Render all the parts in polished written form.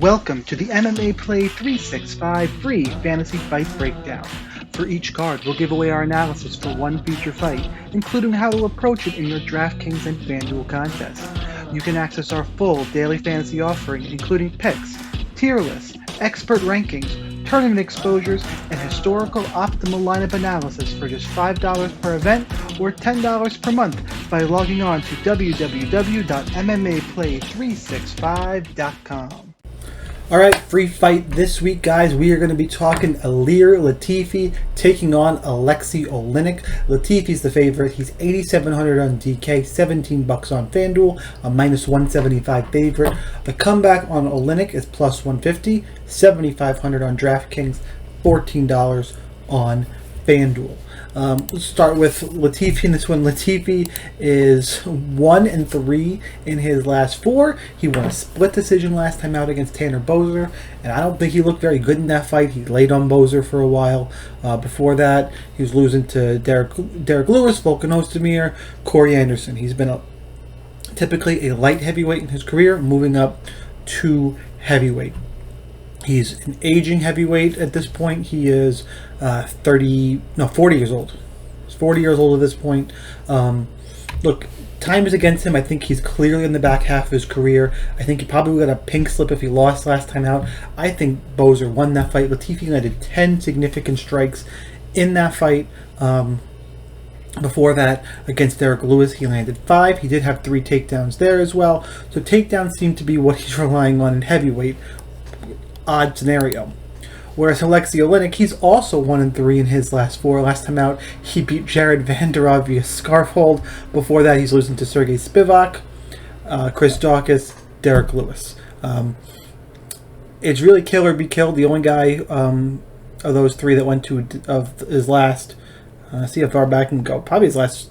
Welcome to the MMAPlay 365 free fantasy fight breakdown. For each card, we'll give away our analysis for one future fight, including how to approach it in your DraftKings and FanDuel contests. You can access our full daily fantasy offering, including picks, tier lists, expert rankings, tournament exposures, and historical optimal lineup analysis for just $5 per event or $10 per month by logging on to www.MMAPlay365.com. Alright, free fight this week, guys. We are going to be talking Ilir Latifi taking on Aleksei Oleinik. Latifi's the favorite. He's 8,700 on DK, 17 bucks on FanDuel, a minus 175 favorite. The comeback on Oleinik is plus 150, 7,500 on DraftKings, $14 on FanDuel. Let's start with Latifi in this one. Latifi is 1-3 in his last 4. He won a split decision last time out against Tanner Boser, and I don't think he looked very good in that fight. He laid on Boser for a while. Before that, he was losing to Derek Lewis, Volkan Ozdemir, Corey Anderson. He's been typically a light heavyweight in his career, moving up to heavyweight. He's an aging heavyweight at this point. He is 40 years old. He's 40 years old at this point. Look, time is against him. I think he's clearly in the back half of his career. I think he probably got a pink slip if he lost last time out. I think Boser won that fight. Latifi landed 10 significant strikes in that fight. Before that, against Derek Lewis, he landed 5. He did have 3 takedowns there as well. So takedowns seem to be what he's relying on in heavyweight. Odd scenario. Whereas Aleksei Oleinik, he's also 1-3 in his last 4. Last time out, he beat Jared Vanderov via scarf hold. Before that, he's losing to Sergey Spivak, Chris Daukaus, Derek Lewis. It's really kill or be killed. The only guy of those 3 that went to of his last, see how far back I can go. Probably his last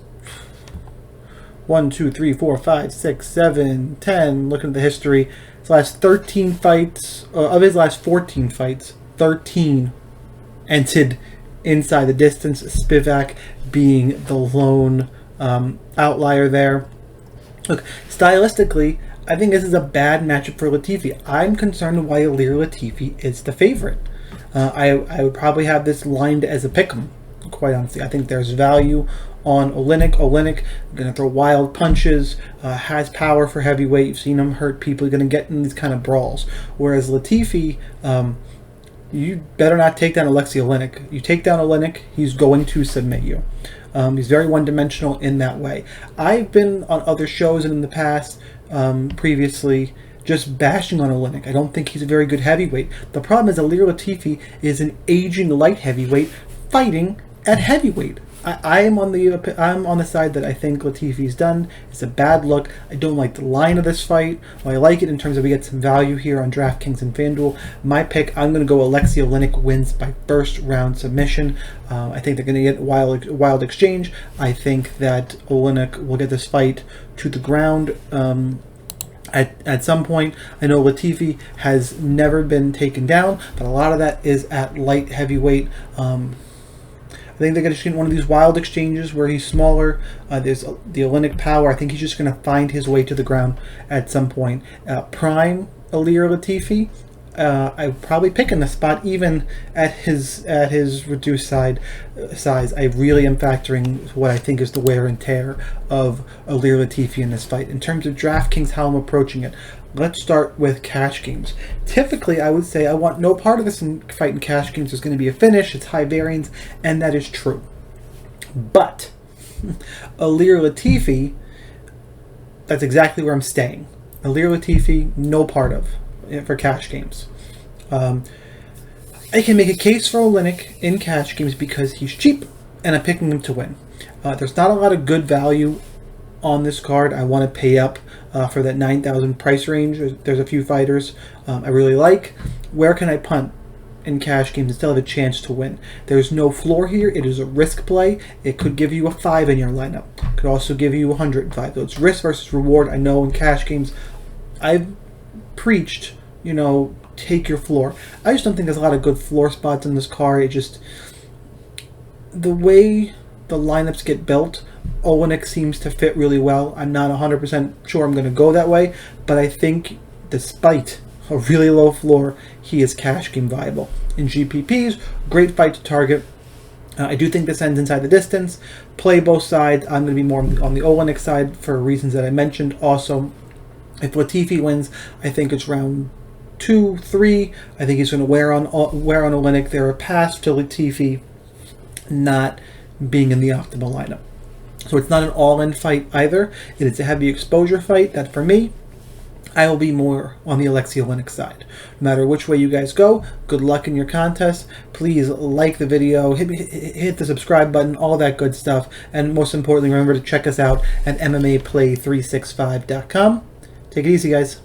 1, 2, 3, 4, 5, 6, 7, 10. Looking at the history. His last 13 fights, of his last 14 fights, 13 entered inside the distance, Spivak being the lone outlier there. Look, stylistically, I think this is a bad matchup for Latifi. I'm concerned why Ilir Latifi is the favorite. I would probably have this lined as a pick'em, quite honestly. I think there's value on Oleinik. Oleinik going to throw wild punches, has power for heavyweight. You've seen him hurt people. You're going to get in these kind of brawls. Whereas Latifi, you better not take down Aleksei Oleinik. You take down Oleinik, he's going to submit you. He's very one-dimensional in that way. I've been on other shows and in the past, previously, just bashing on Oleinik. I don't think he's a very good heavyweight. The problem is Ilir Latifi is an aging light heavyweight fighting at heavyweight. I'm on the side that I think Latifi's done. It's a bad look. I don't like the line of this fight. Well, I like it in terms of we get some value here on DraftKings and FanDuel. My pick, I'm going to go Aleksei Oleinik wins by first round submission. I think they're going to get wild exchange. I think that Oleinik will get this fight to the ground. At some point. I know Latifi has never been taken down, but a lot of that is at light heavyweight. I think they're going to get one of these wild exchanges where he's smaller. There's the Oleinik power. I think he's just going to find his way to the ground at some point. Prime Ilir Latifi, I would probably pick in the spot even at his reduced size. I really am factoring what I think is the wear and tear of Ilir Latifi in this fight. In terms of DraftKings, how I'm approaching it, let's start with cash games. Typically, I would say I want no part of this fight in cash games. There's going to be a finish. It's high variance, and that is true. But Ilir Latifi, that's exactly where I'm staying. Ilir Latifi, no part of for cash games. I can make a case for Oleinik in cash games because he's cheap, and I'm picking him to win. There's not a lot of good value on this card. I want to pay up for that 9,000 price range. There's a few fighters I really like. Where can I punt in cash games and still have a chance to win? There's no floor here. It is a risk play. It could give you a 5 in your lineup. It could also give you 105. So it's risk versus reward. I know in cash games I've preached, take your floor. I just don't think there's a lot of good floor spots in this card. It just, the way the lineups get built, Oleinik seems to fit really well. I'm not 100% sure I'm going to go that way, but I think despite a really low floor, he is cash game viable. In GPPs, great fight to target. I do think this ends inside the distance. Play both sides. I'm going to be more on the Oleinik side for reasons that I mentioned. Also, if Latifi wins, I think it's round 2, 3. I think he's going to wear on Oleinik. There are paths to Latifi not being in the optimal lineup. So it's not an all-in fight either. It is a heavy exposure fight that, for me, I will be more on the Aleksei Oleinik side. No matter which way you guys go, good luck in your contest. Please like the video, hit the subscribe button, all that good stuff. And most importantly, remember to check us out at MMAPlay365.com. Take it easy, guys.